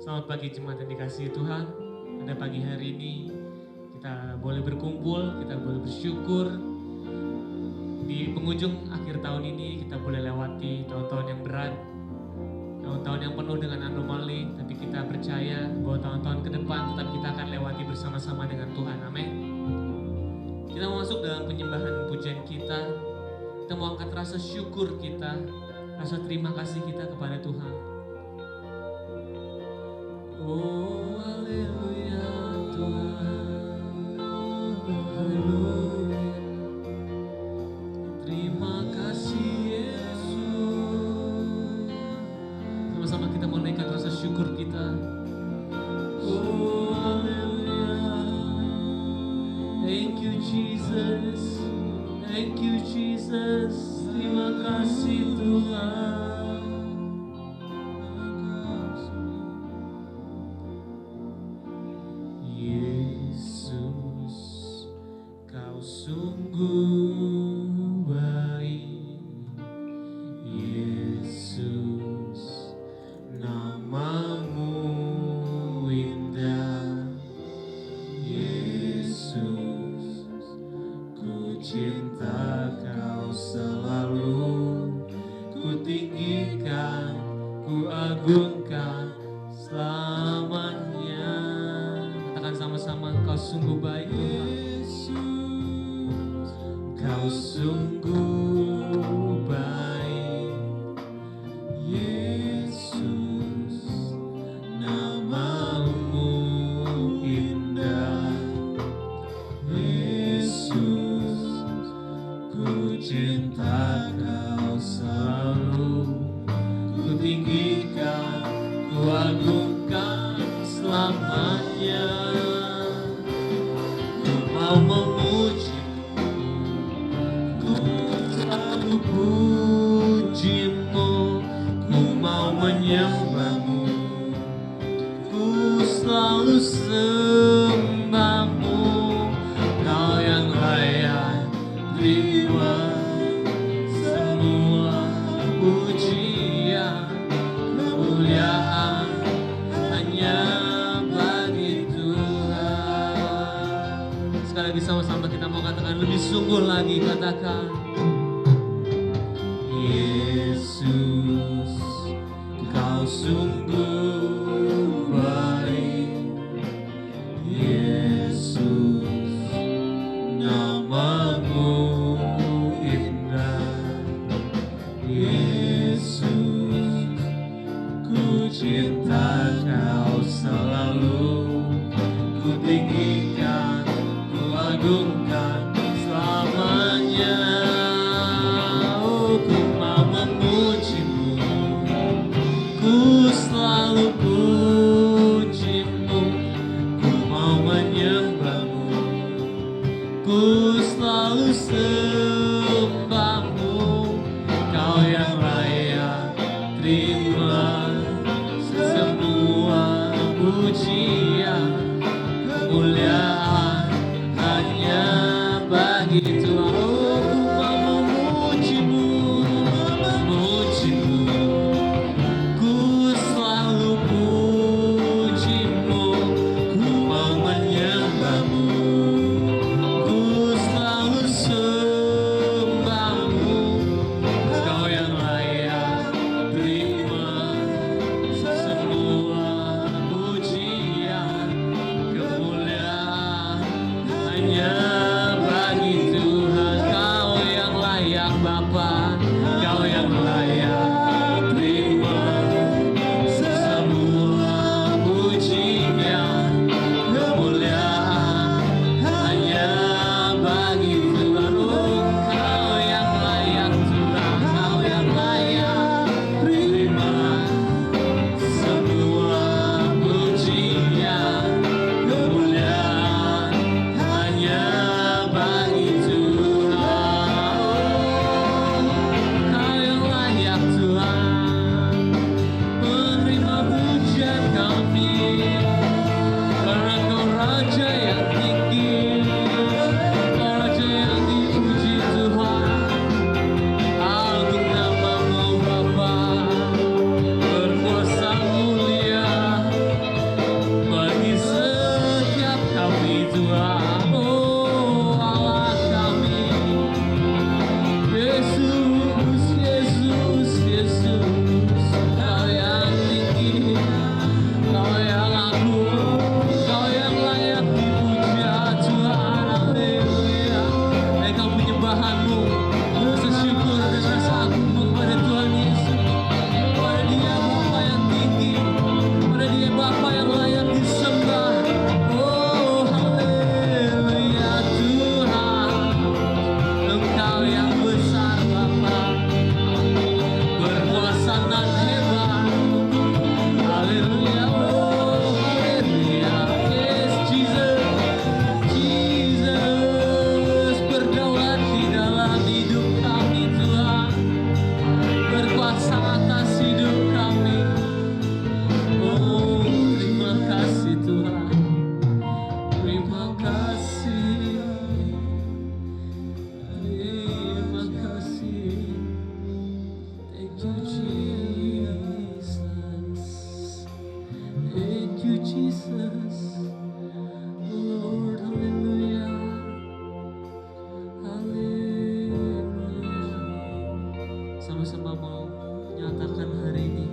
Selamat pagi jemaat yang dikasihi Tuhan. Pada pagi hari ini kita boleh berkumpul, kita boleh bersyukur. Di penghujung akhir tahun ini kita boleh lewati tahun-tahun yang berat, tahun-tahun yang penuh dengan anomali, tapi kita percaya bahwa tahun-tahun ke depan tetap kita akan lewati bersama-sama dengan Tuhan. Amin. Kita mau masuk dalam penyembahan pujian kita. Kita mau angkat rasa syukur kita, rasa terima kasih kita kepada Tuhan. Oh, haleluya Tuhan, haleluya. Terima kasih Yesus. Sama-sama kita mau naikkan rasa syukur kita. Oh, haleluya. Thank you Jesus, thank you Jesus. Terima kasih Tuhan. Sungguh baik, Yesus, namamu indah, Yesus, ku cinta kau selalu, ku tinggikan, ku agungkan selamanya. Katakan sama-sama, kau sungguh baik Tuhan. Kau sungguh baik, Yesus, namamu indah, Yesus, ku cinta kau selalu, ku tinggikan, ku agungkan selamanya. Ku mau memuji, pujimu, ku mau menyembahmu, ku selalu sembahmu, kau yang layak terima semua pujian, kemuliaan hanya bagi Tuhan. Sekali lagi sama-sama kita mau katakan lebih sungguh lagi, katakan Yesus, kau sungguh baik, Yesus, namamu indah, Yesus, ku cinta kau selalu, ku tinggikan, ku agungkan selamanya. Selalu pujimu, ku mau menyembahmu, ku selalu sembahmu, kau yang layak terima semua pujian, kemuliaan hanya bagi Tuhan. Hanya bagi Tuhan. Jesus. Lord, haleluya. Haleluya. Sama-sama mau menyatakan hari ini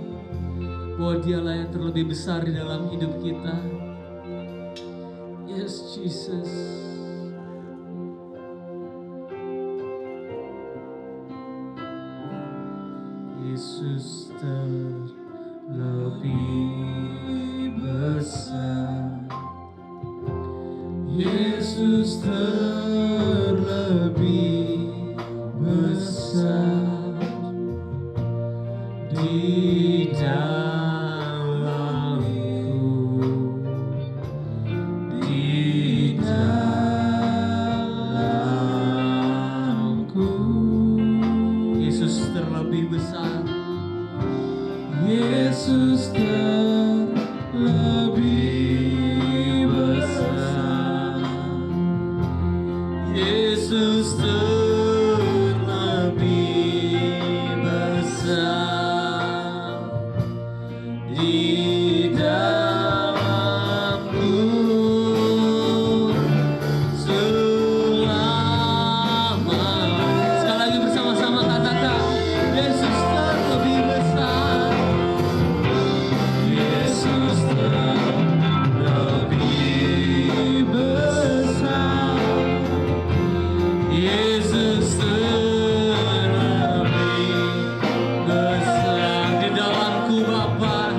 bahwa Dialah yang terlebih besar di dalam hidup kita. Yes, Jesus. Yesus terlebih besar. Yesus terlebih besar di dalamku, di dalamku. Yesus terlebih besar. Yesus terlebih besar. Yesus terlebih besar di dalamku selama. Sekali lagi bersama-sama katakan, Yesus terlebih besar. Yesus terlebih besar. Yesus terlebih besar di dalamku Bapa,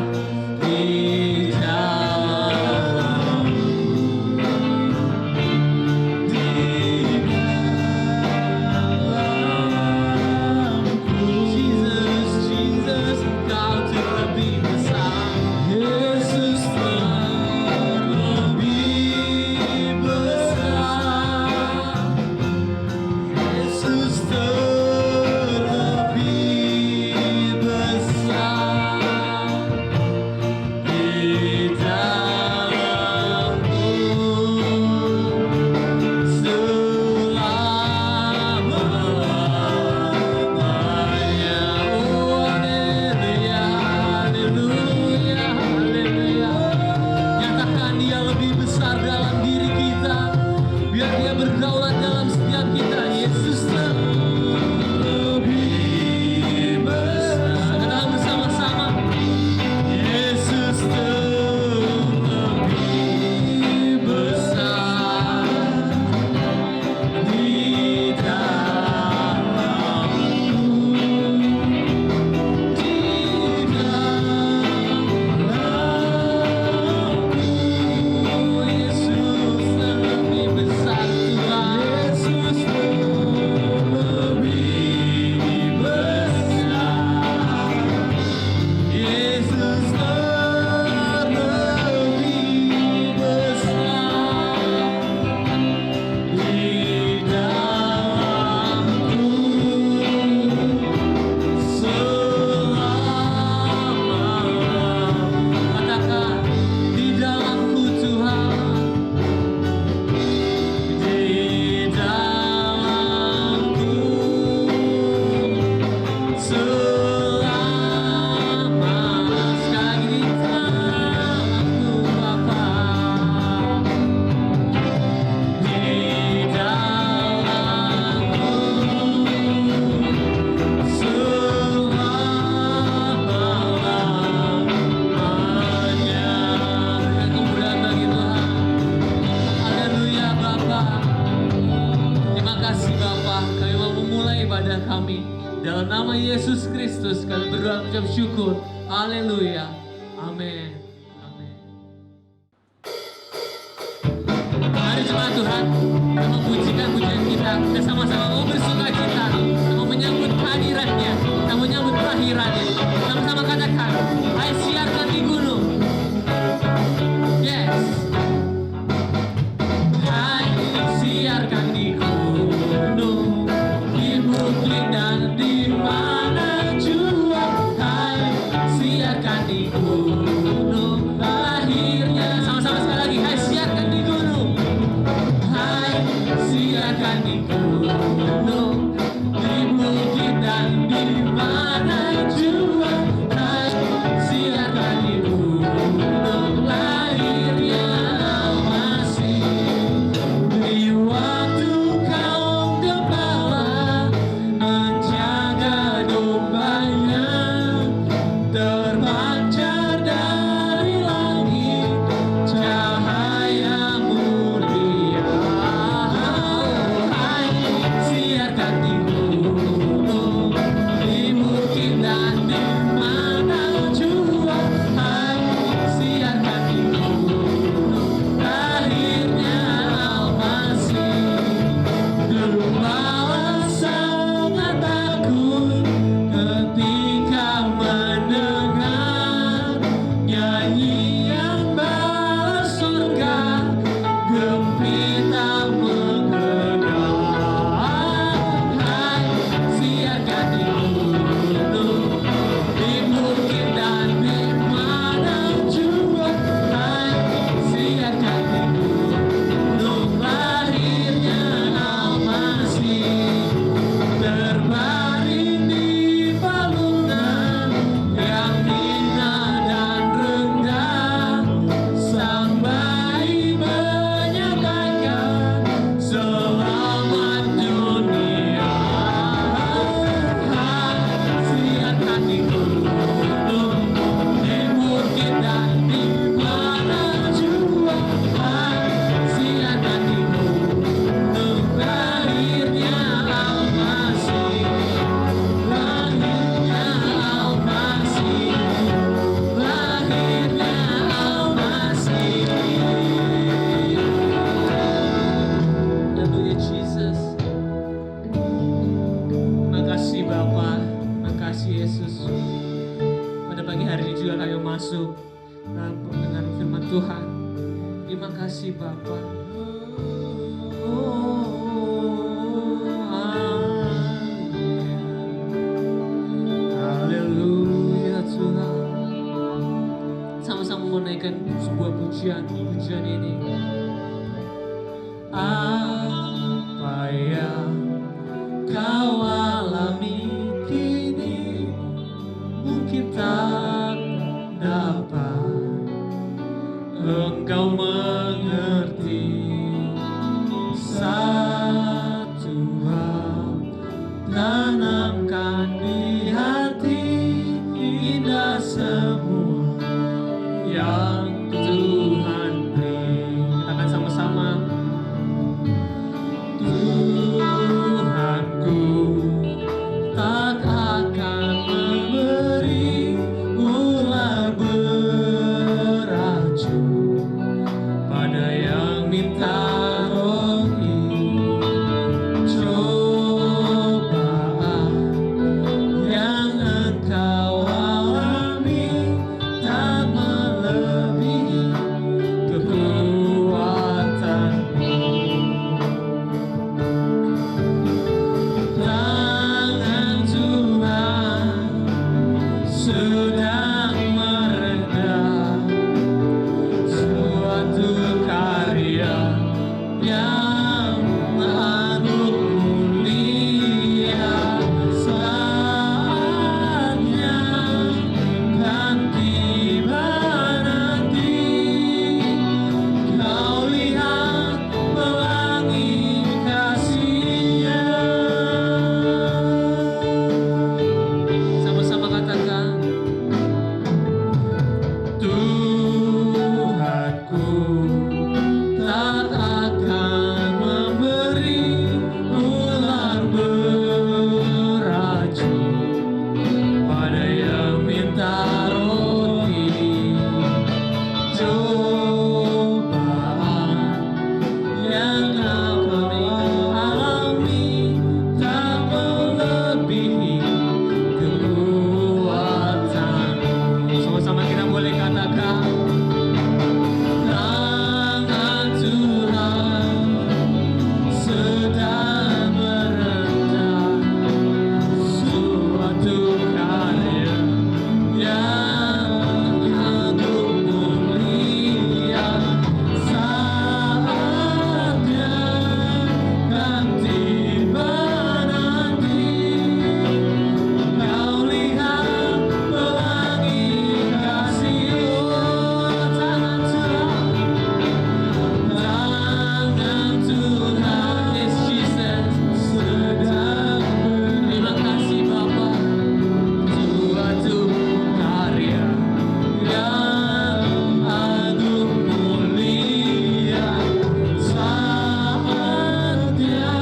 di dalamku, di dalamku. Jesus, Jesus, Engkau terlebih besar. Yesus terlebih besar. Yesus terlebih besar di dalamku selama-lamanya. Oh, haleluya, haleluya, haleluya. Nyatakan Dia lebih besar dalam diri kita. Biar Dia berdaulat dalam setiap kita. Yesus terlebih besar. Katakan bersama-sama. Yesus terlebih besar di dalamku, di dalamku. Yesus terlebih besar Tuhan. Yesus terlebih besar. Yesus terlebih besar di dalamku selama-lamanya. Katakan, di dalamku Tuhan, di dalamku selama. Sekali lagi, di dalamku Bapa, di dalamku selama-lamanya. Dan kemuliaan bagi Tuhan. Haleluya Bapa. Terima kasih Bapa, kami mau memulai ibadah kami dalam nama Yesus Kristus. Kami berdoa mengucap syukur. Haleluya. Amin. Amin. Mari jemaat Tuhan, kita memujikan pujian kita. Kita sama-sama mau bersuka cita, kita mau menyambut kehadirannya, kita mau menyambut kelahirannya. Sama-sama katakan, hai siarkan di gunung. Yes. Hai siarkan di gunung, di Brooklyn dan di mana jua. Hai siarkan di gunung lahirnya. Sama-sama sekali lagi, hai siarkan di gunung. Hai siarkan di gunung Tuhan. Terima kasih Bapa. Haleluya Tuhan. Sama-sama menaikkan sebuah pujian ini. Apa yang kau alami kini mungkin tak dapat engkau mengerti. Satu hal tanamkan di hati, indah semua yang Tuhan beri. Kita akan sama-sama. Tuhanku tak akan memberi ular beracun pada yang minta roti. Cobaan yang engkau alami tak melebihi kekuatanmu. Tangan Tuhan sedang meredam suatu karya yang anugerah mulia. Saatnya kan tiba nanti, kau lihat pelangi kasih-Nya. Sama-sama katakan, Tuhanku tak akan memberi ular beracun pada yang minta roti. Cobaan yang kau alami tak melebihi kekuatanmu. Sama-sama kita boleh katakan, tangan Tuhan sedang meredam suatu karya yang agung mulia. Saatnya kan tiba nanti, kau lihat pelangi kasih-Mu. Tangan Tuhan, yes Jesus, sedang. Terima kasih Bapa. Suatu karya yang agung mulia. Saatnya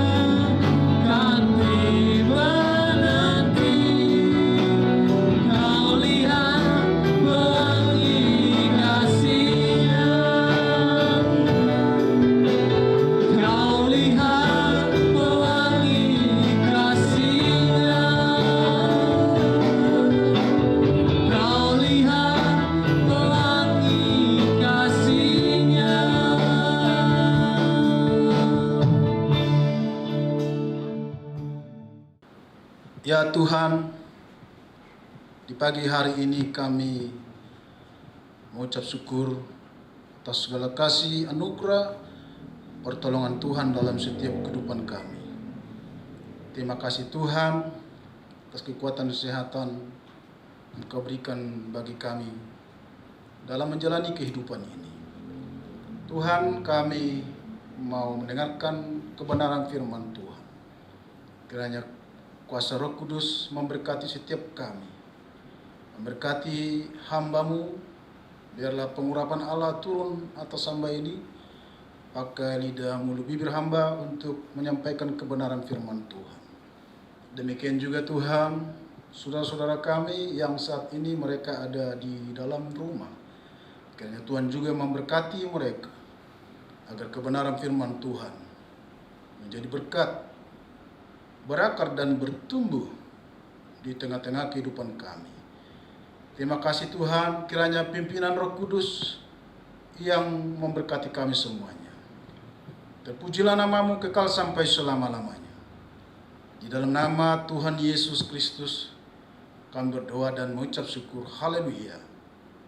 kan tiba nanti, kau lihat pelangi kasih-Nya. Kau lihat pelangi kasih-Nya. Kau lihat pelangi kasih-Nya. Ya Tuhan, di pagi hari ini kami mengucap syukur atas segala kasih, anugerah, pertolongan Tuhan dalam setiap kehidupan kami. Terima kasih Tuhan atas kekuatan kesehatan yang Kau berikan bagi kami dalam menjalani kehidupan ini. Tuhan, kami mau mendengarkan kebenaran firman Tuhan. Kiranya kuasa Roh Kudus memberkati setiap kami, memberkati hamba-Mu. Biarlah pengurapan Allah turun atas hamba ini, pakai lidah mulut bibir hamba untuk menyampaikan kebenaran firman Tuhan. Demikian juga Tuhan, saudara-saudara kami yang saat ini mereka ada di dalam rumah. Kiranya Tuhan juga memberkati mereka, agar kebenaran firman Tuhan menjadi berkat, berakar dan bertumbuh di tengah-tengah kehidupan kami. Terima kasih Tuhan, kiranya pimpinan Roh Kudus yang memberkati kami semuanya. Terpujilah namamu kekal sampai selama-lamanya. Di dalam nama Tuhan Yesus Kristus kami berdoa dan mengucap syukur. Haleluya.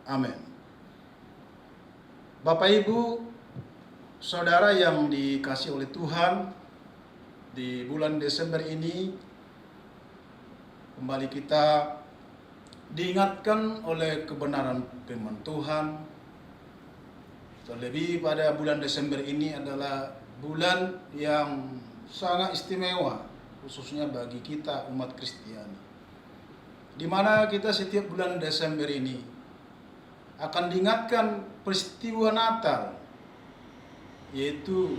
Amin. Bapak Ibu, saudara yang dikasihi oleh Tuhan, di bulan Desember ini kembali kita diingatkan oleh kebenaran firman Tuhan. Terlebih pada bulan Desember ini adalah bulan yang sangat istimewa, khususnya bagi kita umat Kristiani, di mana kita setiap bulan Desember ini akan diingatkan peristiwa Natal, yaitu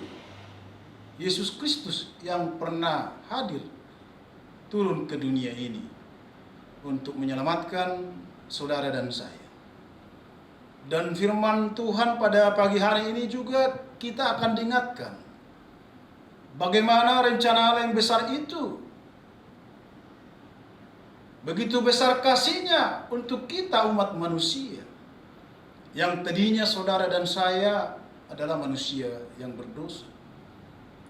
Yesus Kristus yang pernah hadir turun ke dunia ini untuk menyelamatkan saudara dan saya. Dan firman Tuhan pada pagi hari ini juga kita akan diingatkan bagaimana rencana Allah yang besar itu. Begitu besar kasih-Nya untuk kita umat manusia, yang tadinya saudara dan saya adalah manusia yang berdosa.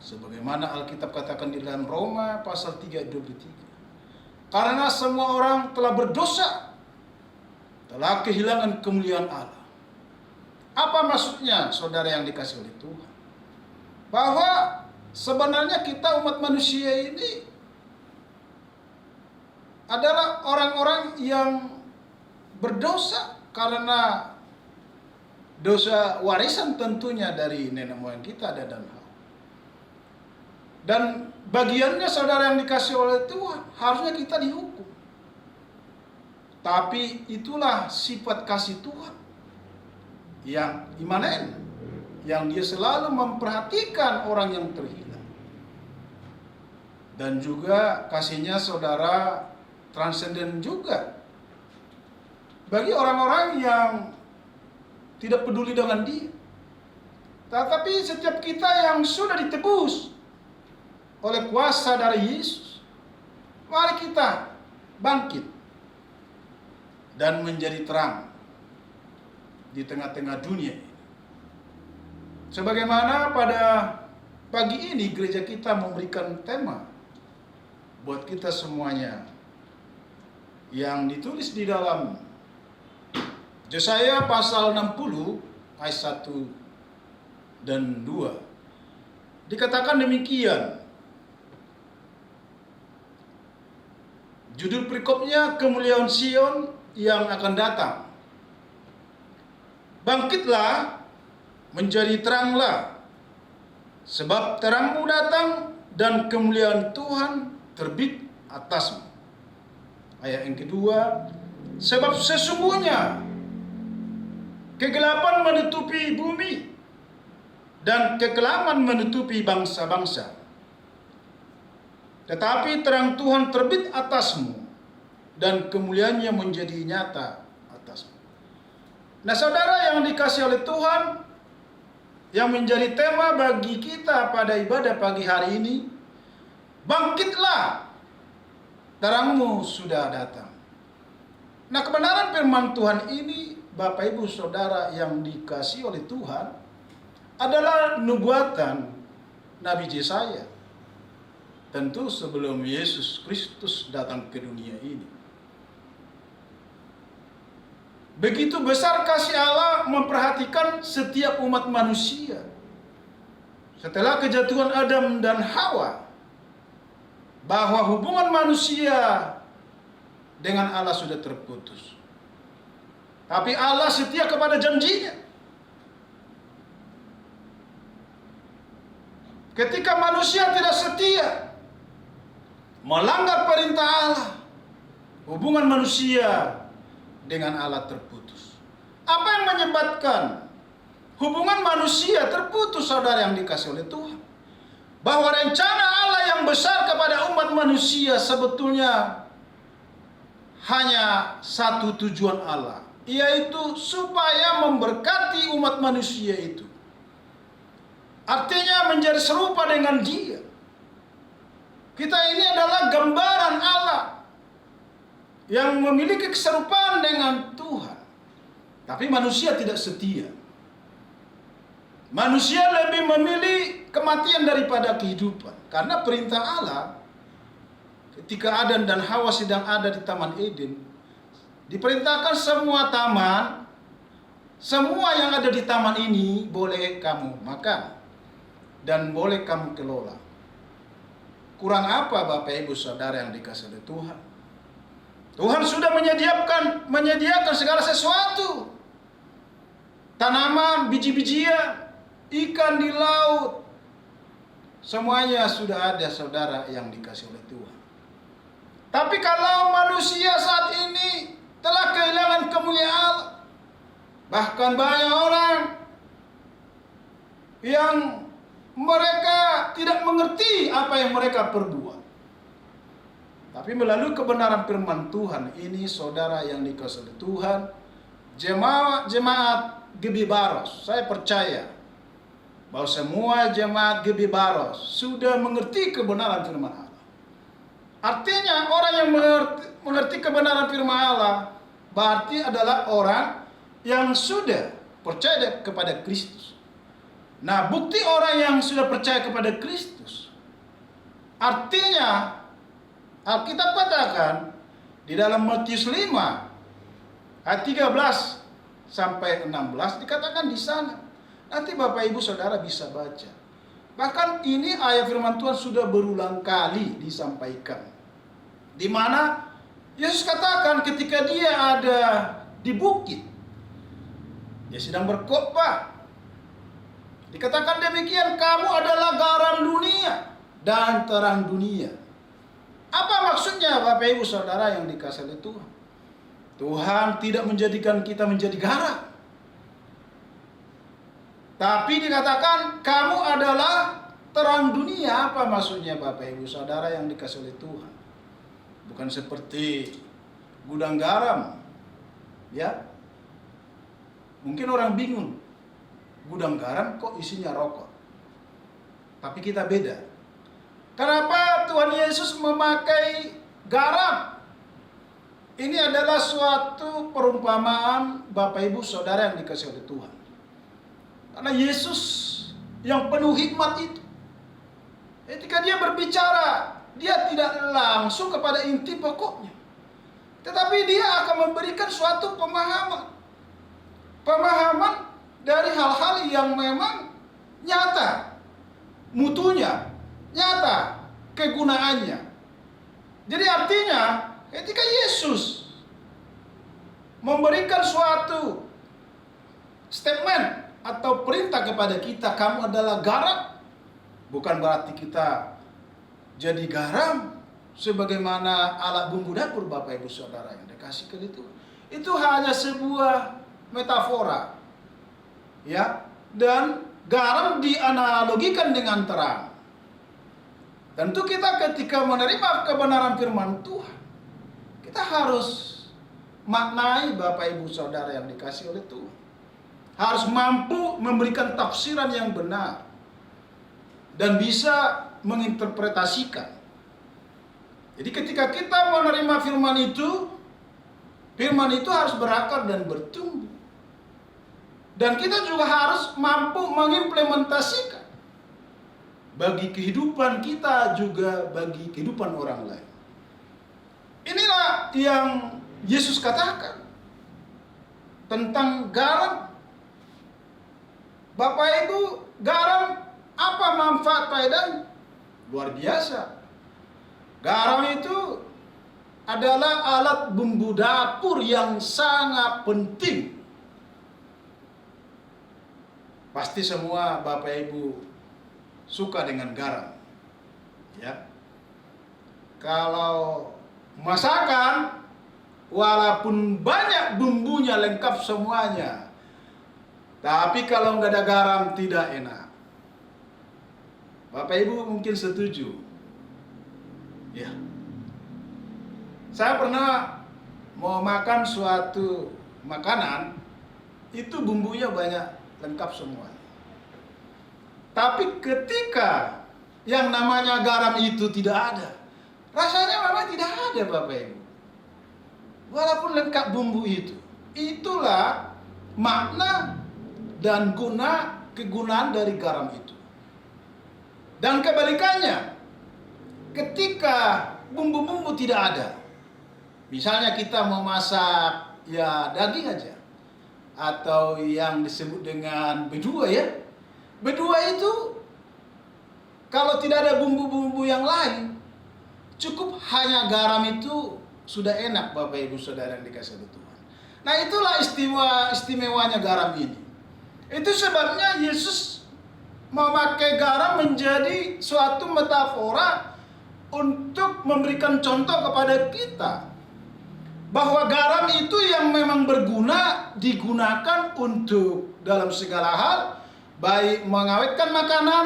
Sebagaimana Alkitab katakan di dalam Roma pasal 3 ayat 23. Karena semua orang telah berdosa, telah kehilangan kemuliaan Allah. Apa maksudnya, saudara yang dikasihi oleh Tuhan? Bahwa sebenarnya kita umat manusia ini adalah orang-orang yang berdosa karena dosa warisan tentunya dari nenek moyang kita, Adam dan Hawa. Dan bagiannya saudara yang dikasihi oleh Tuhan, harusnya kita dihukum. Tapi itulah sifat kasih Tuhan yang imanen, yang Dia selalu memperhatikan orang yang terhilang. Dan juga kasih-Nya saudara transenden juga bagi orang-orang yang tidak peduli dengan Dia. Tetapi setiap kita yang sudah ditebus oleh kuasa dari Yesus, mari kita bangkit dan menjadi terang di tengah-tengah dunia ini. Sebagaimana pada pagi ini gereja kita memberikan tema buat kita semuanya yang ditulis di dalam Yesaya pasal 60 ayat 1 dan 2. Dikatakan demikian. Judul perikopnya kemuliaan Sion yang akan datang. Bangkitlah, menjadi teranglah, sebab terangmu datang dan kemuliaan Tuhan terbit atasmu. Ayat yang kedua, sebab sesungguhnya kegelapan menutupi bumi dan kekelaman menutupi bangsa-bangsa. Tetapi terang Tuhan terbit atasmu dan kemuliaannya menjadi nyata atasmu. Nah, saudara yang dikasihi oleh Tuhan, yang menjadi tema bagi kita pada ibadah pagi hari ini, bangkitlah, terangmu sudah datang. Nah, kebenaran firman Tuhan ini, Bapak Ibu Saudara yang dikasihi oleh Tuhan, adalah nubuatan Nabi Yesaya. Tentu sebelum Yesus Kristus datang ke dunia ini. Begitu besar kasih Allah memperhatikan setiap umat manusia. Setelah kejatuhan Adam dan Hawa, bahwa hubungan manusia dengan Allah sudah terputus. Tapi Allah setia kepada janjinya. Ketika manusia tidak setia, melanggar perintah Allah, hubungan manusia dengan Allah terputus. Apa yang menyebabkan hubungan manusia terputus, saudara yang dikasihi oleh Tuhan? Bahwa rencana Allah yang besar kepada umat manusia sebetulnya hanya satu tujuan Allah, yaitu supaya memberkati umat manusia itu. Artinya menjadi serupa dengan Dia. Kita ini adalah gambaran Allah yang memiliki keserupaan dengan Tuhan. Tapi manusia tidak setia. Manusia lebih memilih kematian daripada kehidupan. Karena perintah Allah ketika Adam dan Hawa sedang ada di Taman Eden, diperintahkan semua taman, semua yang ada di taman ini boleh kamu makan dan boleh kamu kelola. Kurang apa Bapak Ibu Saudara yang dikasihi oleh Tuhan? Tuhan sudah menyediakan segala sesuatu. Tanaman, biji-bijian, ikan di laut, semuanya sudah ada saudara yang dikasihi oleh Tuhan. Tapi kalau manusia saat ini telah kehilangan kemuliaan Allah, bahkan banyak orang yang mereka tidak mengerti apa yang mereka perbuat. Tapi melalui kebenaran firman Tuhan ini, saudara yang dikasihi oleh Tuhan, jemaat GB Baros, saya percaya bahwa semua jemaat GB Baros sudah mengerti kebenaran firman Allah. Artinya orang yang mengerti kebenaran firman Allah berarti adalah orang yang sudah percaya kepada Kristus. Nah, bukti orang yang sudah percaya kepada Kristus, artinya Alkitab katakan di dalam Matius 5 ayat 13 sampai 16 dikatakan di sana. Nanti Bapak Ibu Saudara bisa baca. Bahkan ini ayat firman Tuhan sudah berulang kali disampaikan. Di mana Yesus katakan ketika dia ada di bukit, dia sedang berkhotbah. Dikatakan demikian, kamu adalah garam dunia dan terang dunia. Apa maksudnya Bapak Ibu Saudara yang dikasihi oleh Tuhan? Tuhan tidak menjadikan kita menjadi garam. Tapi dikatakan kamu adalah terang dunia. Apa maksudnya Bapak Ibu Saudara yang dikasihi oleh Tuhan? Bukan seperti gudang garam. Ya. Mungkin orang bingung. Gudang garam kok isinya rokok? Tapi kita beda. Kenapa Tuhan Yesus memakai garam? Ini adalah suatu perumpamaan Bapak Ibu Saudara yang dikasihi oleh Tuhan. Karena Yesus yang penuh hikmat itu, ketika dia berbicara, dia tidak langsung kepada inti pokoknya. Tetapi dia akan memberikan suatu pemahaman. Pemahaman dari hal-hal yang memang nyata. Mutunya, nyata, kegunaannya. Jadi artinya ketika Yesus memberikan suatu statement atau perintah kepada kita, kamu adalah garam, bukan berarti kita jadi garam sebagaimana alat bumbu dapur Bapak Ibu Saudara yang dikasih ke itu. Itu hanya sebuah metafora. Ya, dan garam dianalogikan dengan terang. Tentu kita ketika menerima kebenaran firman Tuhan, kita harus maknai Bapak Ibu Saudara yang dikasihi oleh Tuhan. Harus mampu memberikan tafsiran yang benar dan bisa menginterpretasikan. Jadi ketika kita menerima firman itu harus berakar dan bertumbuh. Dan kita juga harus mampu mengimplementasikan bagi kehidupan kita juga bagi kehidupan orang lain. Inilah yang Yesus katakan tentang garam. Bapak Ibu, garam apa manfaat faedahnya? Luar biasa. Garam itu adalah alat bumbu dapur yang sangat penting. Pasti semua Bapak Ibu suka dengan garam. Ya. Kalau masakan, walaupun banyak bumbunya lengkap semuanya, tapi kalau nggak ada garam tidak enak. Bapak Ibu mungkin setuju. Ya. Saya pernah mau makan suatu makanan, itu bumbunya banyak, lengkap semua. Tapi ketika yang namanya garam itu tidak ada, rasanya memang tidak ada Bapak Ibu. Walaupun lengkap bumbu itu. Itulah makna dan guna kegunaan dari garam itu. Dan kebalikannya, ketika bumbu-bumbu tidak ada, misalnya kita mau masak ya daging aja, atau yang disebut dengan bedua ya. Bedua itu kalau tidak ada bumbu-bumbu yang lain, cukup hanya garam itu sudah enak, Bapak Ibu Saudara yang dikasihi Tuhan. Nah, itulah istimewanya garam ini. Itu sebabnya Yesus memakai garam menjadi suatu metafora untuk memberikan contoh kepada kita bahwa garam itu yang memang berguna digunakan untuk dalam segala hal, baik mengawetkan makanan,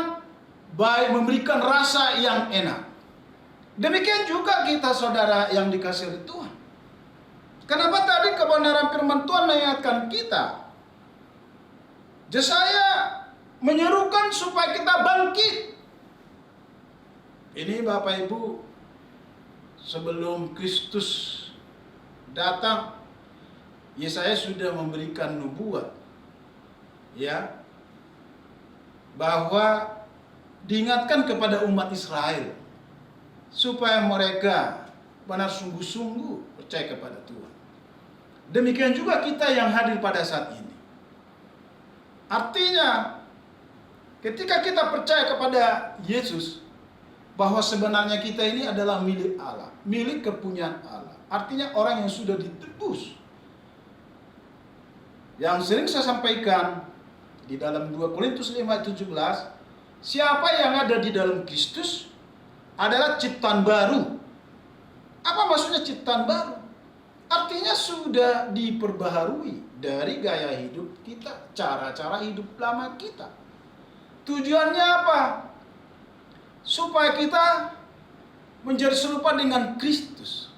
baik memberikan rasa yang enak. Demikian juga kita saudara yang dikasihi Tuhan. Kenapa tadi kebenaran firman Tuhan mengingatkan kita? Yesaya menyerukan supaya kita bangkit. Ini Bapak Ibu, sebelum Kristus datang, Yesaya sudah memberikan nubuat, ya, bahwa diingatkan kepada umat Israel supaya mereka benar sungguh-sungguh percaya kepada Tuhan. Demikian juga kita yang hadir pada saat ini. Artinya, ketika kita percaya kepada Yesus, bahwa sebenarnya kita ini adalah milik Allah, milik kepunyaan Allah. Artinya orang yang sudah ditebus. Yang sering saya sampaikan di dalam 2 Korintus 5:17, siapa yang ada di dalam Kristus adalah ciptaan baru. Apa maksudnya ciptaan baru? Artinya sudah diperbaharui dari gaya hidup kita, cara-cara hidup lama kita. Tujuannya apa? Supaya kita menjadi serupa dengan Kristus.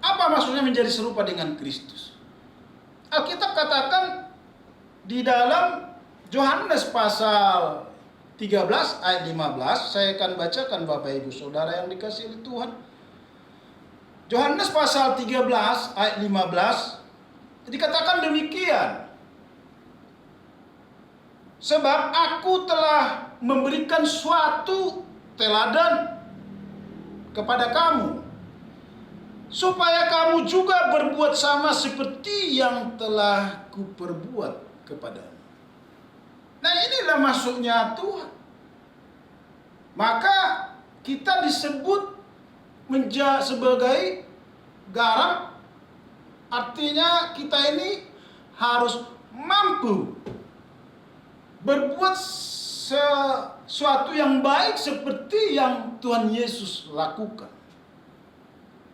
Apa maksudnya menjadi serupa dengan Kristus? Alkitab katakan di dalam Yohanes pasal 13 ayat 15, saya akan bacakan Bapak Ibu Saudara yang dikasihi Tuhan. Yohanes pasal 13 ayat 15 dikatakan demikian. Sebab aku telah memberikan suatu teladan kepada kamu, supaya kamu juga berbuat sama seperti yang telah kuperbuat kepadamu. Nah, inilah maksudnya Tuhan. Maka kita disebut sebagai garam. Artinya kita ini harus mampu berbuat sesuatu yang baik seperti yang Tuhan Yesus lakukan.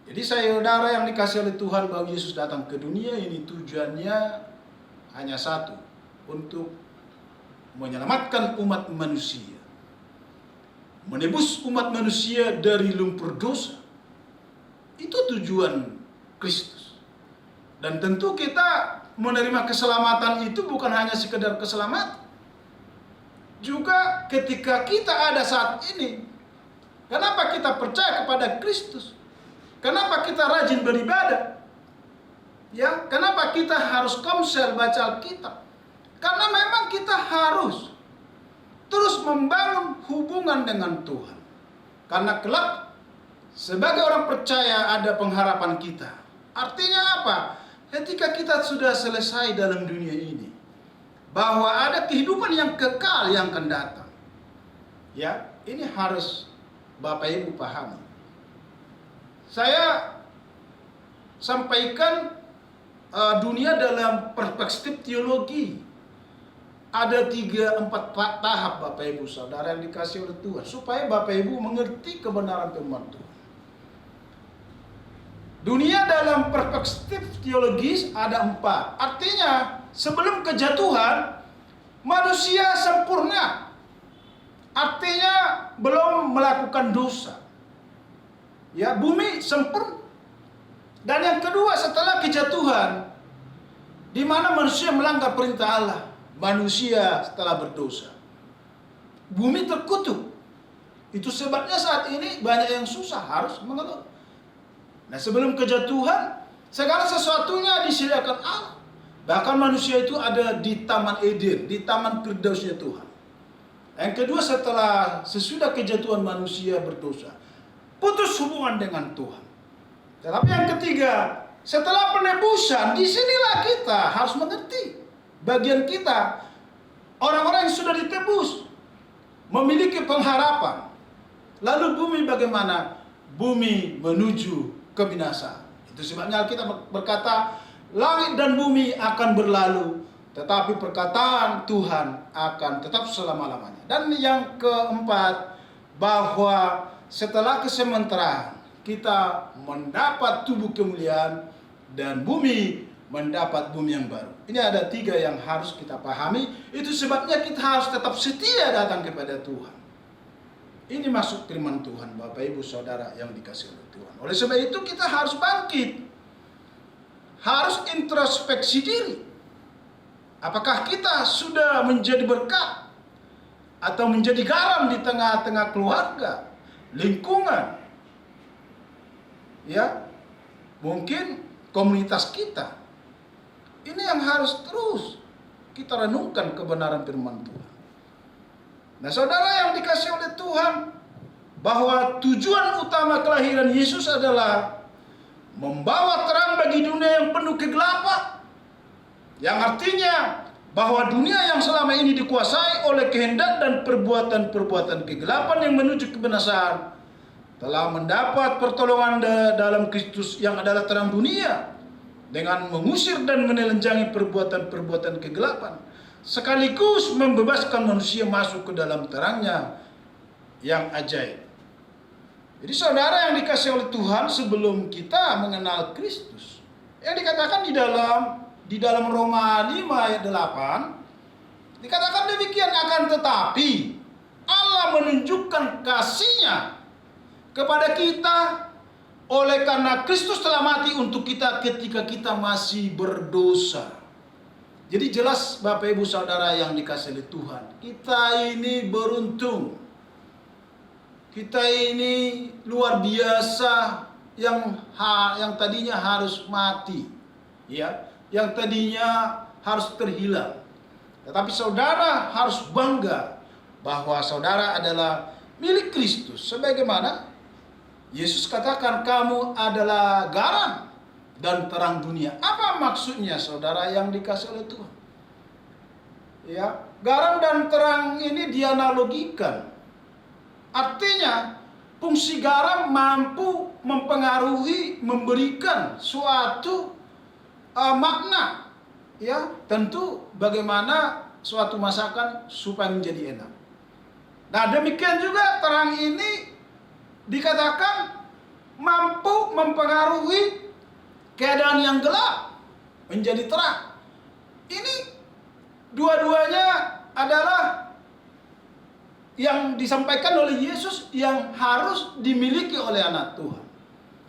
Jadi saudara yang dikasihi oleh Tuhan, bahwa Yesus datang ke dunia ini tujuannya hanya satu, untuk menyelamatkan umat manusia. Menebus umat manusia dari lumpur dosa. Itu tujuan Kristus. Dan tentu kita menerima keselamatan itu bukan hanya sekedar keselamatan. Juga ketika kita ada saat ini, kenapa kita percaya kepada Kristus? Kenapa kita rajin beribadah? Ya, kenapa kita harus komsel baca Alkitab? Karena memang kita harus terus membangun hubungan dengan Tuhan. Karena kelak sebagai orang percaya ada pengharapan kita. Artinya apa? Ketika kita sudah selesai dalam dunia ini, bahwa ada kehidupan yang kekal yang akan datang. Ya, ini harus Bapak Ibu pahami. Saya sampaikan dunia dalam perspektif teologi. Ada 3-4 tahap Bapak Ibu Saudara yang dikasihi oleh Tuhan, supaya Bapak Ibu mengerti kebenaran firman Tuhan. Dunia dalam perspektif teologis ada 4. Artinya sebelum kejatuhan manusia sempurna. Artinya belum melakukan dosa. Ya, bumi sempurna. Dan yang kedua, setelah kejatuhan, di mana manusia melanggar perintah Allah, manusia setelah berdosa, bumi terkutuk. Itu sebabnya saat ini banyak yang susah, harus mengeluh. Nah, sebelum kejatuhan, segala sesuatunya disediakan Allah. Bahkan manusia itu ada di Taman Eden, di Taman Firdausnya Tuhan. Yang kedua, sesudah kejatuhan manusia berdosa, putus hubungan dengan Tuhan. Tetapi yang ketiga, setelah penebusan, disinilah kita harus mengerti bagian kita, orang-orang yang sudah ditebus, memiliki pengharapan. Lalu bumi bagaimana? Bumi menuju kebinasaan. Itu sebabnya Alkitab berkata, langit dan bumi akan berlalu, tetapi perkataan Tuhan akan tetap selama-lamanya. Dan yang keempat, bahwa setelah kesementaraan kita mendapat tubuh kemuliaan dan bumi mendapat bumi yang baru. Ini ada 3 yang harus kita pahami. Itu sebabnya kita harus tetap setia datang kepada Tuhan. Ini masuk firman Tuhan, Bapak Ibu Saudara yang dikasihi oleh Tuhan. Oleh sebab itu kita harus bangkit. Harus introspeksi diri. Apakah kita sudah menjadi berkat atau menjadi garam di tengah-tengah keluarga, lingkungan, ya, mungkin komunitas kita. Ini yang harus terus kita renungkan kebenaran firman Tuhan. Nah, saudara yang dikasihi oleh Tuhan, bahwa tujuan utama kelahiran Yesus adalah membawa terang bagi dunia yang penuh kegelapan. Yang artinya bahwa dunia yang selama ini dikuasai oleh kehendak dan perbuatan-perbuatan kegelapan yang menuju kebinasaan telah mendapat pertolongan dalam Kristus yang adalah terang dunia, dengan mengusir dan menelanjangi perbuatan-perbuatan kegelapan, sekaligus membebaskan manusia masuk ke dalam terangnya yang ajaib. Jadi saudara yang dikasihi oleh Tuhan, sebelum kita mengenal Kristus, yang dikatakan di dalam Roma 5 ayat 8, dikatakan demikian, akan tetapi Allah menunjukkan kasih-Nya kepada kita oleh karena Kristus telah mati untuk kita ketika kita masih berdosa. Jadi jelas Bapak Ibu Saudara yang dikasihi oleh Tuhan, kita ini beruntung. Kita ini luar biasa, yang tadinya harus mati, ya, yang tadinya harus terhilang. Tetapi saudara harus bangga bahwa saudara adalah milik Kristus. Sebagaimana Yesus katakan, kamu adalah garam dan terang dunia. Apa maksudnya saudara yang dikasihi oleh Tuhan? Ya, garam dan terang ini dianalogikan. Artinya fungsi garam mampu mempengaruhi, memberikan suatu makna. Ya, tentu bagaimana suatu masakan supaya menjadi enak. Nah, demikian juga terang ini dikatakan mampu mempengaruhi keadaan yang gelap menjadi terang. Ini dua-duanya adalah yang disampaikan oleh Yesus yang harus dimiliki oleh anak Tuhan.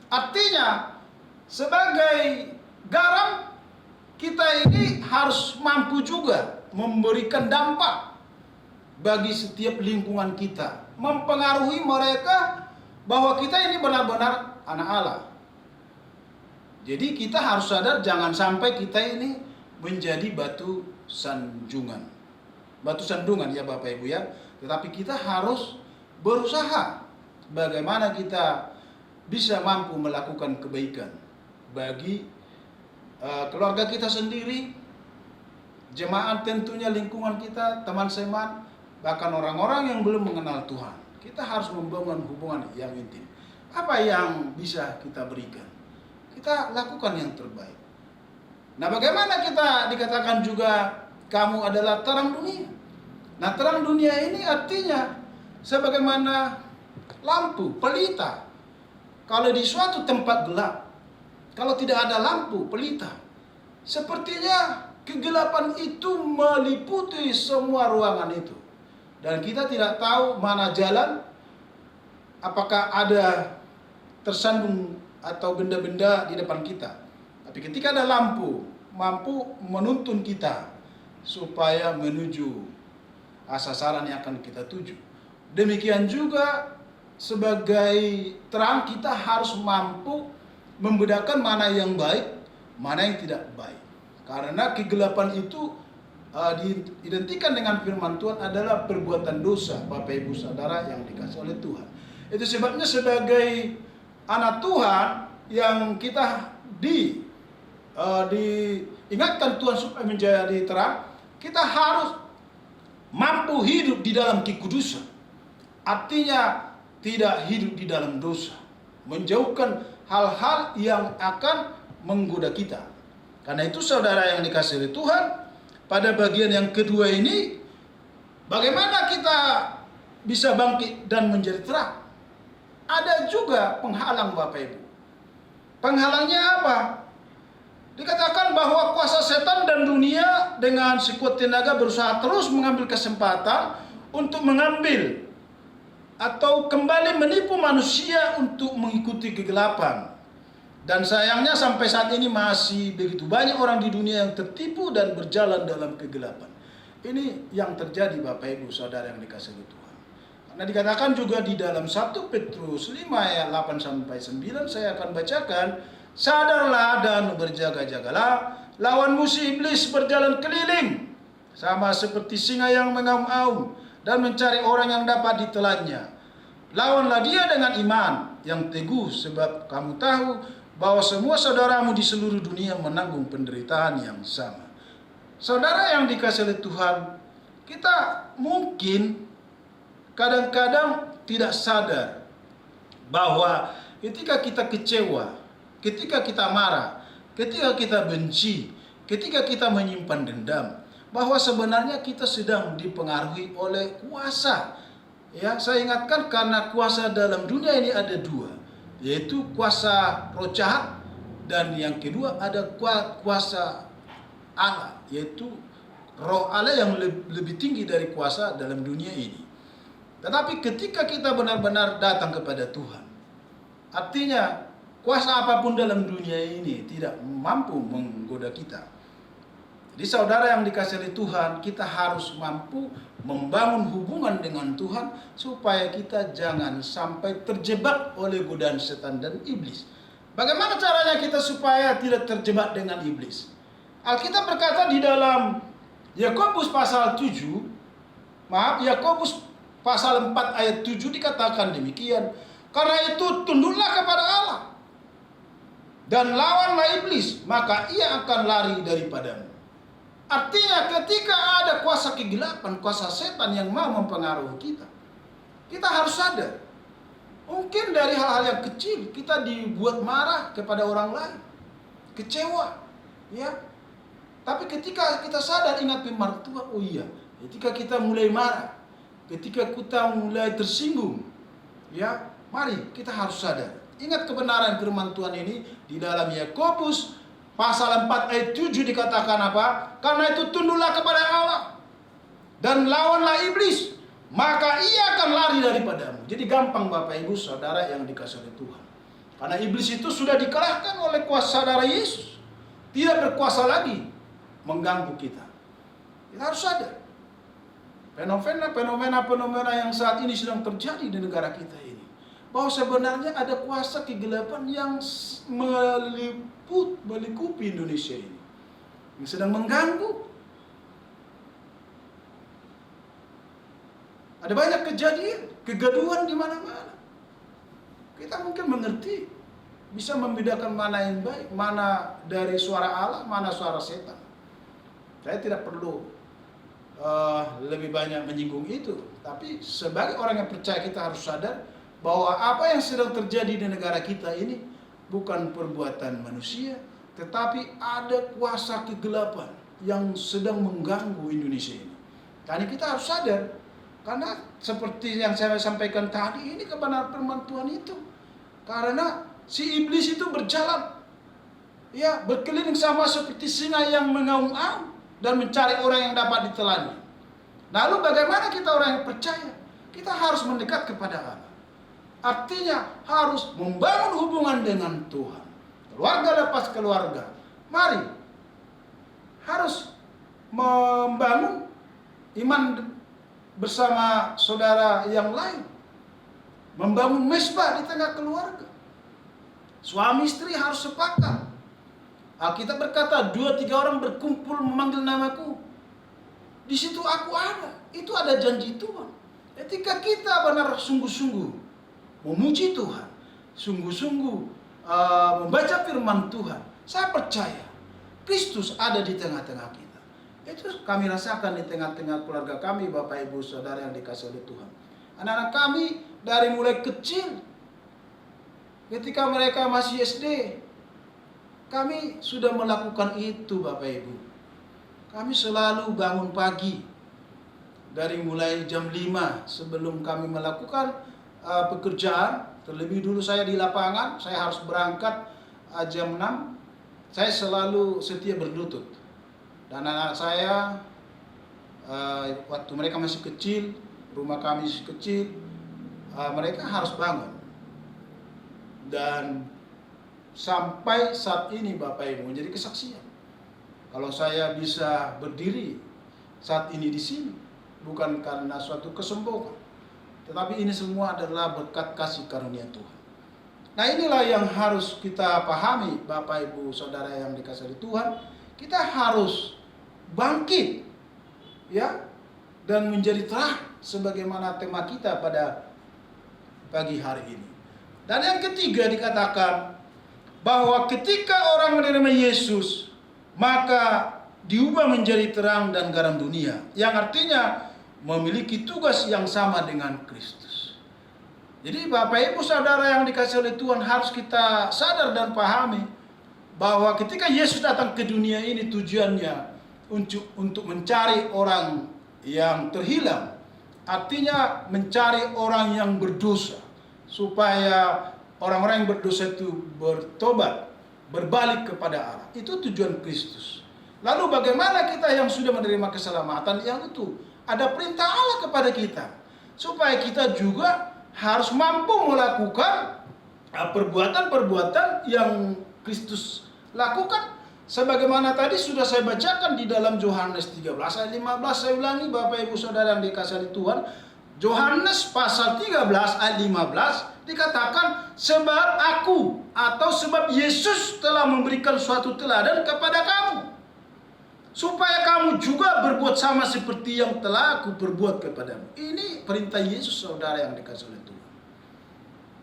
Artinya, sebagai garam, kita ini harus mampu juga memberikan dampak bagi setiap lingkungan kita, mempengaruhi mereka bahwa kita ini benar-benar anak Allah. Jadi kita harus sadar, jangan sampai kita ini menjadi batu sandungan. Batu sandungan ya Bapak Ibu ya. Tetapi kita harus berusaha bagaimana kita bisa mampu melakukan kebaikan bagi keluarga kita sendiri, jemaat tentunya, lingkungan kita, teman seman, bahkan orang-orang yang belum mengenal Tuhan. Kita harus membangun hubungan yang intim. Apa yang bisa kita berikan? Kita lakukan yang terbaik. Nah, bagaimana kita dikatakan juga kamu adalah terang dunia? Nah, terang dunia ini artinya sebagaimana lampu, pelita. Kalau di suatu tempat gelap, kalau tidak ada lampu, pelita, sepertinya kegelapan itu meliputi semua ruangan itu. Dan kita tidak tahu mana jalan, apakah ada tersandung atau benda-benda di depan kita. Tapi ketika ada lampu, mampu menuntun kita supaya menuju sasaran yang akan kita tuju. Demikian juga sebagai terang, kita harus mampu membedakan mana yang baik, mana yang tidak baik. Karena kegelapan itu diidentikan dengan firman Tuhan adalah perbuatan dosa, Bapak Ibu Saudara yang dikasihi oleh Tuhan. Itu sebabnya sebagai anak Tuhan yang kita diingatkan Tuhan supaya menjadi terang, kita harus mampu hidup di dalam kekudusan. Artinya tidak hidup di dalam dosa, menjauhkan hal-hal yang akan menggoda kita. Karena itu saudara yang dikasihi oleh Tuhan, pada bagian yang kedua ini, bagaimana kita bisa bangkit dan menjadi terang? Ada juga penghalang Bapak Ibu. Penghalangnya apa? Dikatakan bahwa kuasa setan dan dunia dengan sekuat tenaga berusaha terus mengambil kesempatan untuk mengambil atau kembali menipu manusia untuk mengikuti kegelapan. Dan sayangnya sampai saat ini masih begitu banyak orang di dunia yang tertipu dan berjalan dalam kegelapan. Ini yang terjadi Bapak Ibu Saudara yang dikasihi Tuhan. Karena dikatakan juga di dalam 1 Petrus 5 ayat 8 sampai 9 saya akan bacakan, sadarlah dan berjaga-jagalah, lawan musuh iblis berjalan keliling sama seperti singa yang mengaum-aum dan mencari orang yang dapat ditelannya. Lawanlah dia dengan iman yang teguh, sebab kamu tahu bahwa semua saudaramu di seluruh dunia menanggung penderitaan yang sama. Saudara yang dikasihi oleh Tuhan, kita mungkin kadang-kadang tidak sadar bahwa ketika kita kecewa, ketika kita marah, ketika kita benci, ketika kita menyimpan dendam, bahwa sebenarnya kita sedang dipengaruhi oleh kuasa. Ya, saya ingatkan karena kuasa dalam dunia ini ada dua, yaitu kuasa roh jahat dan yang kedua ada kuasa Allah, yaitu roh Allah yang lebih tinggi dari kuasa dalam dunia ini. Tetapi ketika kita benar-benar datang kepada Tuhan, artinya kuasa apapun dalam dunia ini tidak mampu menggoda kita. Jadi saudara yang dikasihi oleh Tuhan, kita harus mampu membangun hubungan dengan Tuhan supaya kita jangan sampai terjebak oleh godaan setan dan iblis. Bagaimana caranya kita supaya tidak terjebak dengan iblis? Alkitab berkata di dalam Yakobus pasal 4 ayat 7 dikatakan demikian, karena itu tunduklah kepada Allah dan lawanlah iblis, maka ia akan lari daripadamu. Artinya ketika ada kuasa kegelapan, kuasa setan yang mau mempengaruhi kita, kita harus sadar. Mungkin dari hal-hal yang kecil kita dibuat marah kepada orang lain, kecewa, ya. Tapi ketika kita sadar, ingat firman Tuhan, oh iya, ketika kita mulai marah, ketika kita mulai tersinggung, ya, mari kita harus sadar. Ingat kebenaran firman Tuhan ini di dalam Yakobus pasal 4 ayat 7 dikatakan apa? Karena itu tunduklah kepada Allah dan lawanlah iblis, maka ia akan lari daripadamu. Jadi gampang Bapak Ibu Saudara yang dikasihi oleh Tuhan. Karena iblis itu sudah dikalahkan oleh kuasa darah Yesus. Tidak berkuasa lagi mengganggu kita. Kita harus sadar. Fenomena yang saat ini sedang terjadi di negara kita ini, bahwa sebenarnya ada kuasa kegelapan yang melikupi Indonesia ini, yang sedang mengganggu. Ada banyak kejadian, kegaduhan di mana-mana. Kita mungkin mengerti, bisa membedakan mana yang baik, mana dari suara Allah, mana suara setan. Saya tidak perlu lebih banyak menyinggung itu, tapi sebagai orang yang percaya kita harus sadar bahwa apa yang sedang terjadi di negara kita ini bukan perbuatan manusia, tetapi ada kuasa kegelapan yang sedang mengganggu Indonesia ini. Karena kita harus sadar, karena seperti yang saya sampaikan tadi, ini kebenaran firman Tuhan itu. Karena si iblis itu berjalan, ya, berkeliling sama seperti singa yang mengaum-aum dan mencari orang yang dapat ditelannya. Lalu bagaimana kita orang yang percaya? Kita harus mendekat kepada Allah. Artinya harus membangun hubungan dengan Tuhan. Keluarga lepas keluarga. Mari harus membangun iman bersama saudara yang lain. Membangun mesbah di tengah keluarga. Suami istri harus sepakat. Alkitab berkata, 2-3 orang berkumpul memanggil namaku, di situ aku ada. Itu ada janji Tuhan. Ketika kita benar sungguh-sungguh memuji Tuhan, sungguh-sungguh membaca firman Tuhan, saya percaya Kristus ada di tengah-tengah kita. Itu kami rasakan di tengah-tengah keluarga kami, Bapak Ibu Saudara yang dikasihi oleh Tuhan. Anak-anak kami dari mulai kecil, ketika mereka masih SD, kami sudah melakukan itu, Bapak Ibu. Kami selalu bangun pagi, dari mulai jam 5 sebelum kami melakukan pekerjaan. Terlebih dulu saya di lapangan, saya harus berangkat jam 6. Saya selalu setia berlutut. Dan anak saya, waktu mereka masih kecil, rumah kami masih kecil, mereka harus bangun. Dan sampai saat ini Bapak Ibu menjadi kesaksian. Kalau saya bisa berdiri saat ini di sini, bukan karena suatu kesombongan, tetapi ini semua adalah berkat kasih karunia Tuhan. Nah, inilah yang harus kita pahami, Bapak Ibu Saudara yang dikasihi Tuhan. Kita harus bangkit, ya, dan menjadi terang sebagaimana tema kita pada pagi hari ini. Dan yang ketiga dikatakan bahwa ketika orang menerima Yesus, maka diubah menjadi terang dan garam dunia, yang artinya memiliki tugas yang sama dengan Kristus. Jadi Bapak Ibu Saudara yang dikasihi oleh Tuhan, harus kita sadar dan pahami bahwa ketika Yesus datang ke dunia ini, tujuannya untuk mencari orang yang terhilang. Artinya mencari orang yang berdosa, supaya orang-orang yang berdosa itu bertobat, berbalik kepada Allah. Itu tujuan Kristus. Lalu bagaimana kita yang sudah menerima keselamatan? Yang itu ada perintah Allah kepada kita, supaya kita juga harus mampu melakukan perbuatan-perbuatan yang Kristus lakukan. Sebagaimana tadi sudah saya bacakan di dalam Yohanes 13 ayat 15. Saya ulangi Bapak Ibu Saudara yang dikasihi Tuhan. Yohanes pasal 13 ayat 15 dikatakan, sebab aku atau sebab Yesus telah memberikan suatu teladan kepada kamu, supaya kamu juga berbuat sama seperti yang telah aku perbuat kepadamu. Ini perintah Yesus, saudara yang dikasihi oleh Tuhan.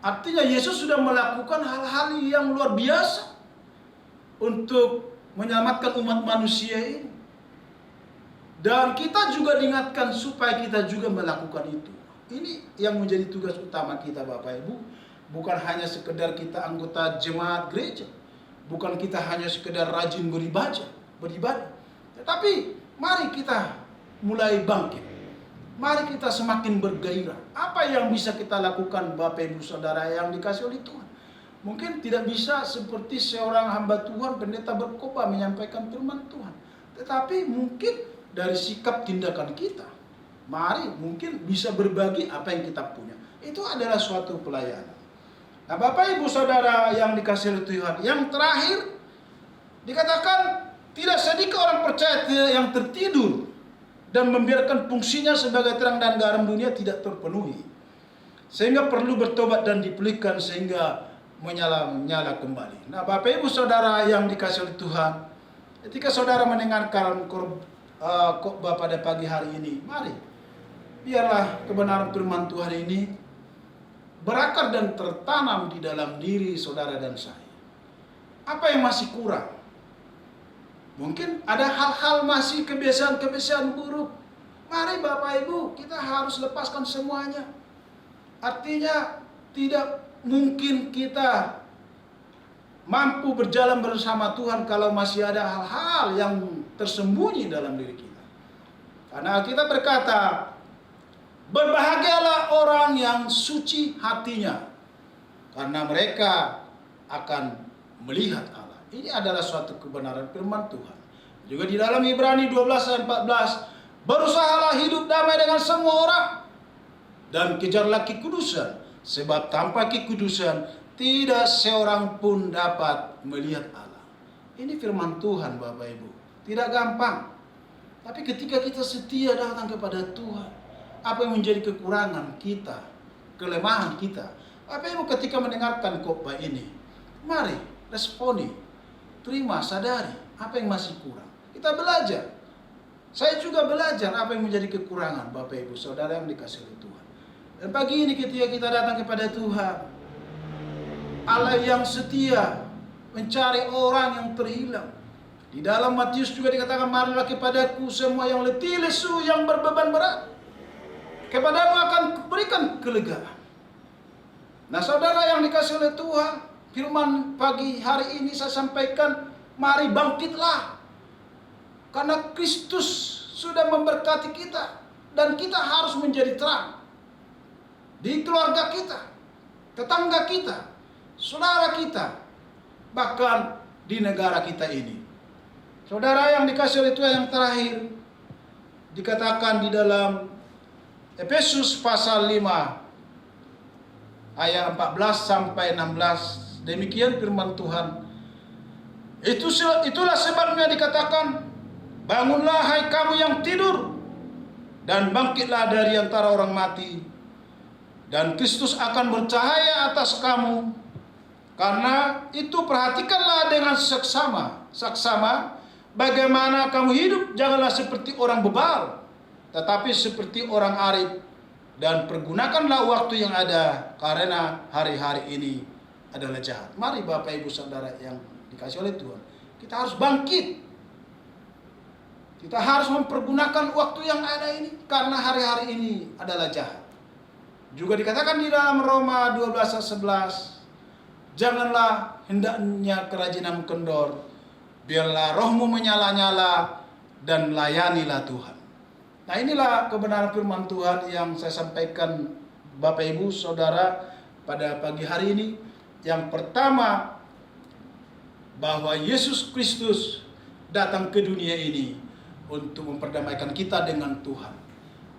Artinya Yesus sudah melakukan hal-hal yang luar biasa untuk menyelamatkan umat manusia ini. Dan kita juga diingatkan supaya kita juga melakukan itu. Ini yang menjadi tugas utama kita, Bapak Ibu. Bukan hanya sekedar kita anggota jemaat gereja, bukan kita hanya sekedar rajin beribadah, tetapi mari kita mulai bangkit. Mari kita semakin bergairah. Apa yang bisa kita lakukan, Bapak Ibu Saudara yang dikasihi oleh Tuhan? Mungkin tidak bisa seperti seorang hamba Tuhan, pendeta berkhotbah menyampaikan firman Tuhan, tetapi mungkin dari sikap tindakan kita, mari mungkin bisa berbagi apa yang kita punya. Itu adalah suatu pelayanan. Nah, Bapak Ibu Saudara yang dikasihi oleh Tuhan, yang terakhir dikatakan tidak sedikit orang percaya yang tertidur dan membiarkan fungsinya sebagai terang dan garam dunia tidak terpenuhi, sehingga perlu bertobat dan dipulihkan sehingga menyala kembali. Nah, Bapak Ibu Saudara yang dikasihi oleh Tuhan, ketika saudara mendengarkan khotbah pada pagi hari ini, mari biarlah kebenaran firman Tuhan ini berakar dan tertanam di dalam diri saudara dan saya. Apa yang masih kurang? Mungkin ada hal-hal masih kebiasaan-kebiasaan buruk. Mari Bapak Ibu, kita harus lepaskan semuanya. Artinya tidak mungkin kita mampu berjalan bersama Tuhan kalau masih ada hal-hal yang tersembunyi dalam diri kita. Karena kita berkata, berbahagialah orang yang suci hatinya, karena mereka akan melihat Allah. Ini adalah suatu kebenaran firman Tuhan. Juga di dalam Ibrani 12 ayat 14, berusahalah hidup damai dengan semua orang dan kejarlah kekudusan, sebab tanpa kekudusan tidak seorang pun dapat melihat Allah. Ini firman Tuhan, Bapak Ibu. Tidak gampang. Tapi ketika kita setia datang kepada Tuhan, apa yang menjadi kekurangan kita, kelemahan kita, Bapak Ibu ketika mendengarkan khotbah ini, mari responi. terima, sadari apa yang masih kurang. Kita belajar. Saya juga belajar apa yang menjadi kekurangan Bapak Ibu Saudara yang dikasihi oleh Tuhan. Dan pagi ini ketika kita datang kepada Tuhan, Allah yang setia mencari orang yang terhilang. Di dalam Matius juga dikatakan, marilah kepadaku semua yang letih lesu, yang berbeban berat, kepadamu akan kuberikan kelegaan. Nah saudara yang dikasihi oleh Tuhan, firman pagi hari ini saya sampaikan, mari bangkitlah. Karena Kristus sudah memberkati kita, dan kita harus menjadi terang. Di keluarga kita, tetangga kita, saudara kita, bahkan di negara kita ini. Saudara yang dikasihi oleh Tuhan, yang terakhir dikatakan di dalam Efesus pasal 5 ayat 14 sampai 16, demikian firman Tuhan. Itulah sebabnya dikatakan, bangunlah hai kamu yang tidur, dan bangkitlah dari antara orang mati, dan Kristus akan bercahaya atas kamu. Karena itu perhatikanlah dengan saksama bagaimana kamu hidup. Janganlah seperti orang bebal, tetapi seperti orang arif, dan pergunakanlah waktu yang ada, karena hari-hari ini adalah jahat. Mari Bapak Ibu Saudara yang dikasihi oleh Tuhan, kita harus bangkit. Kita harus mempergunakan waktu yang ada ini, karena hari-hari ini adalah jahat. Juga dikatakan di dalam Roma 12 ayat 11, janganlah hendaknya kerajinan kendor, biarlah rohmu menyala-nyala, dan layanilah Tuhan. Nah inilah kebenaran firman Tuhan yang saya sampaikan Bapak Ibu Saudara pada pagi hari ini. Yang pertama, bahwa Yesus Kristus datang ke dunia ini untuk memperdamaikan kita dengan Tuhan.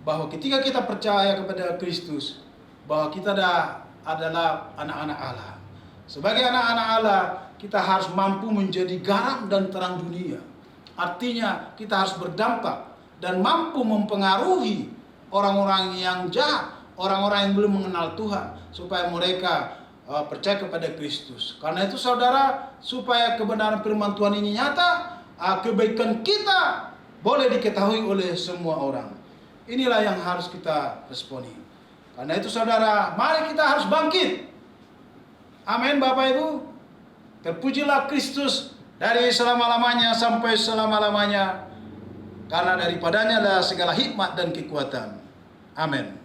Bahwa ketika kita percaya kepada Kristus, bahwa kita adalah anak-anak Allah. Sebagai anak-anak Allah, kita harus mampu menjadi garam dan terang dunia. Artinya kita harus berdampak dan mampu mempengaruhi orang-orang yang jahat, orang-orang yang belum mengenal Tuhan, supaya mereka percaya kepada Kristus. Karena itu saudara, supaya kebenaran firman Tuhan ini nyata, kebaikan kita boleh diketahui oleh semua orang. Inilah yang harus kita responi. Karena itu saudara, mari kita harus bangkit. Amin Bapak Ibu. Terpujilah Kristus dari selama-lamanya sampai selama-lamanya. Karena daripadanya adalah segala hikmat dan kekuatan. Amin.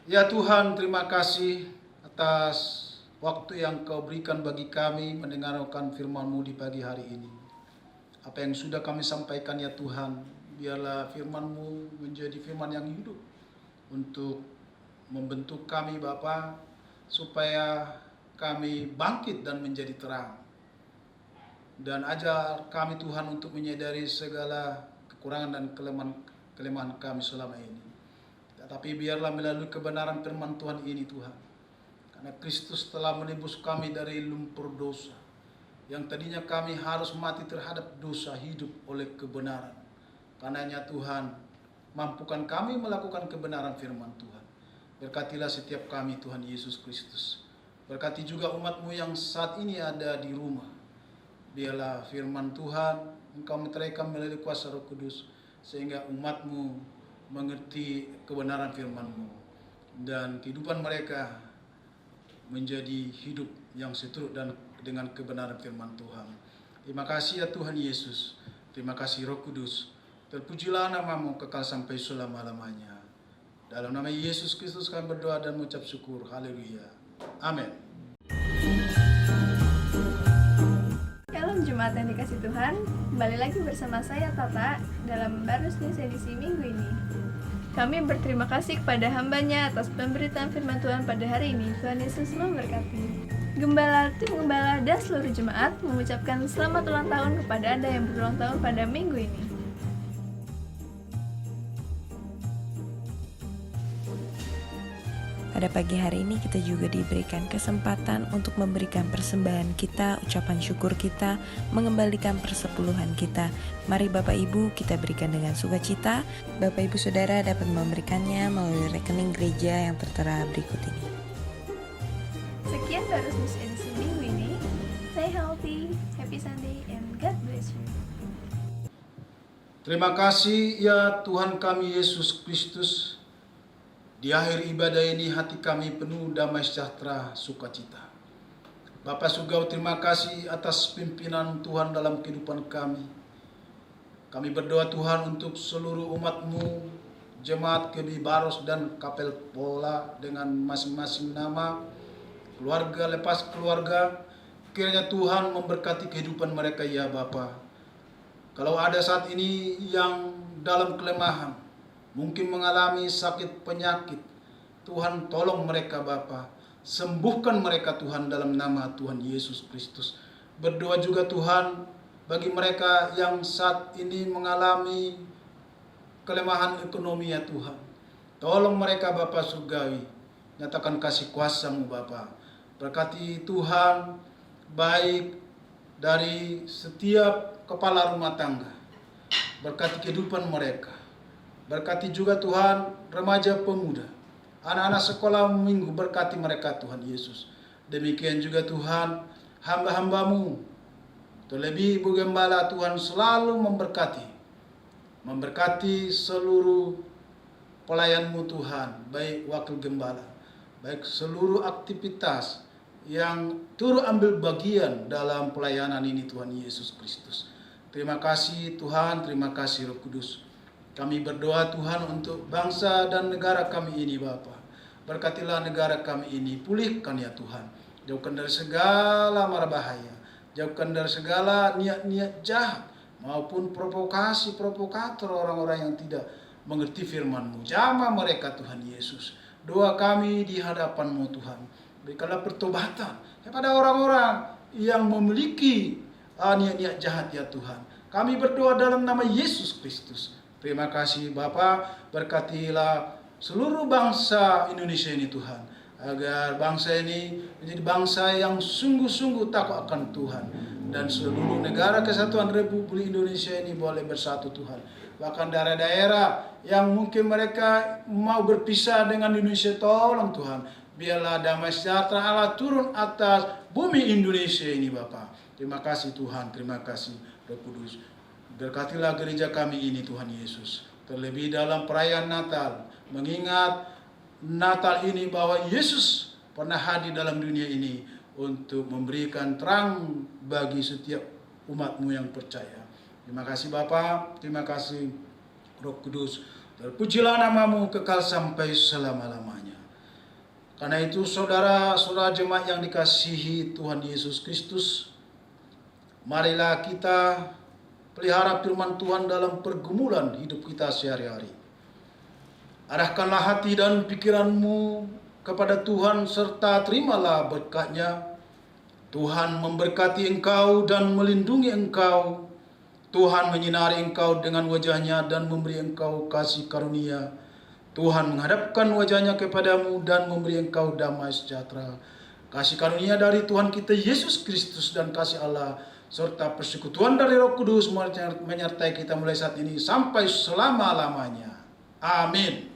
Ya Tuhan, terima kasih atas waktu yang Kau berikan bagi kami mendengarkan firman-Mu di pagi hari ini. Apa yang sudah kami sampaikan ya Tuhan, biarlah firman-Mu menjadi firman yang hidup untuk membentuk kami Bapa, supaya kami bangkit dan menjadi terang. Dan ajar kami Tuhan untuk menyadari segala kekurangan dan kelemahan kami selama ini. Tetapi biarlah melalui kebenaran firman Tuhan ini Tuhan, karena Kristus telah menebus kami dari lumpur dosa, yang tadinya kami harus mati terhadap dosa, hidup oleh kebenaran. Karenanya Tuhan, mampukan kami melakukan kebenaran firman Tuhan. Berkatilah setiap kami Tuhan Yesus Kristus. Berkati juga umat-Mu yang saat ini ada di rumah. Biarlah firman Tuhan Engkau meteraikan melalui kuasa Roh Kudus, sehingga umat-Mu mengerti kebenaran firman-Mu, dan kehidupan mereka menjadi hidup yang seturut dan dengan kebenaran firman Tuhan. Terima kasih ya Tuhan Yesus. Terima kasih Roh Kudus. Terpujilah nama-Mu kekal sampai selama-lamanya. Dalam nama Yesus Kristus kami berdoa dan mengucap syukur. Haleluya. Amin. Shalom jemaat yang dikasih Tuhan. Kembali lagi bersama saya Tata dalam Barus News edisi minggu ini. Kami berterima kasih kepada hambanya atas pemberitaan firman Tuhan pada hari ini. Tuhan Yesus memberkati. Tim Gembala dan seluruh jemaat mengucapkan selamat ulang tahun kepada Anda yang berulang tahun pada minggu ini. Pada pagi hari ini kita juga diberikan kesempatan untuk memberikan persembahan kita, ucapan syukur kita, mengembalikan persepuluhan kita. Mari Bapak Ibu kita berikan dengan sukacita. Bapak Ibu Saudara dapat memberikannya melalui rekening gereja yang tertera berikut ini. Sekian Barus News edisi minggu ini. Stay healthy. memberkati. Happy Sunday and God bless you. Terima kasih ya Tuhan kami Yesus Kristus. Di akhir ibadah ini hati kami penuh damai sejahtera, sukacita. Bapa Surgawi, terima kasih atas pimpinan Tuhan dalam kehidupan kami. Kami berdoa Tuhan untuk seluruh umat-Mu, jemaat KB Baros dan Kapel Pola dengan masing-masing nama, keluarga lepas keluarga. Kiranya Tuhan memberkati kehidupan mereka ya Bapa. Kalau ada saat ini yang dalam kelemahan, mungkin mengalami sakit penyakit, Tuhan tolong mereka Bapa. Sembuhkan mereka Tuhan dalam nama Tuhan Yesus Kristus. Berdoa juga Tuhan bagi mereka yang saat ini mengalami kelemahan ekonomi ya Tuhan. Tolong mereka Bapa Surgawi. Nyatakan kasih kuasa-Mu Bapa. Berkati Tuhan baik dari setiap kepala rumah tangga. Berkati kehidupan mereka. Berkati juga Tuhan remaja pemuda. Anak-anak sekolah minggu, berkati mereka Tuhan Yesus. Demikian juga Tuhan hamba-hamba-Mu. Terlebih Ibu Gembala Tuhan selalu memberkati. Memberkati seluruh pelayan-Mu Tuhan. Baik wakil gembala, baik seluruh aktivitas yang turut ambil bagian dalam pelayanan ini Tuhan Yesus Kristus. Terima kasih Tuhan, terima kasih Roh Kudus. Kami berdoa Tuhan untuk bangsa dan negara kami ini Bapa. Berkatilah negara kami ini, pulihkan ya Tuhan. Jauhkan dari segala mara bahaya. Jauhkan dari segala niat-niat jahat maupun provokasi-provokator orang-orang yang tidak mengerti firman-Mu. Jamah mereka Tuhan Yesus. Doa kami di hadapan-Mu Tuhan. Berikanlah pertobatan kepada orang-orang yang memiliki niat-niat jahat ya Tuhan. Kami berdoa dalam nama Yesus Kristus. Terima kasih Bapa, berkatilah seluruh bangsa Indonesia ini Tuhan. Agar bangsa ini menjadi bangsa yang sungguh-sungguh takut akan Tuhan. Dan seluruh negara kesatuan Republik Indonesia ini boleh bersatu Tuhan. Bahkan daerah-daerah yang mungkin mereka mau berpisah dengan Indonesia, tolong Tuhan. Biarlah damai sejahtera Allah turun atas bumi Indonesia ini Bapa. Terima kasih Tuhan, terima kasih Roh Kudus. Berkatilah gereja kami ini Tuhan Yesus. Terlebih dalam perayaan Natal. Mengingat Natal ini bahwa Yesus pernah hadir dalam dunia ini. Untuk memberikan terang bagi setiap umat-Mu yang percaya. Terima kasih Bapa. Terima kasih Roh Kudus. Terpujilah nama-Mu kekal sampai selama-lamanya. Karena itu saudara-saudara jemaat yang dikasihi Tuhan Yesus Kristus. Marilah kita pelihara firman Tuhan dalam pergumulan hidup kita sehari-hari. Arahkanlah hati dan pikiranmu kepada Tuhan serta terimalah berkat-Nya. Tuhan memberkati engkau dan melindungi engkau. Tuhan menyinari engkau dengan wajah-Nya dan memberi engkau kasih karunia. Tuhan menghadapkan wajah-Nya kepadamu dan memberi engkau damai sejahtera. Kasih karunia dari Tuhan kita Yesus Kristus dan kasih Allah serta persekutuan dari Roh Kudus menyertai kita mulai saat ini sampai selama-lamanya. Amin.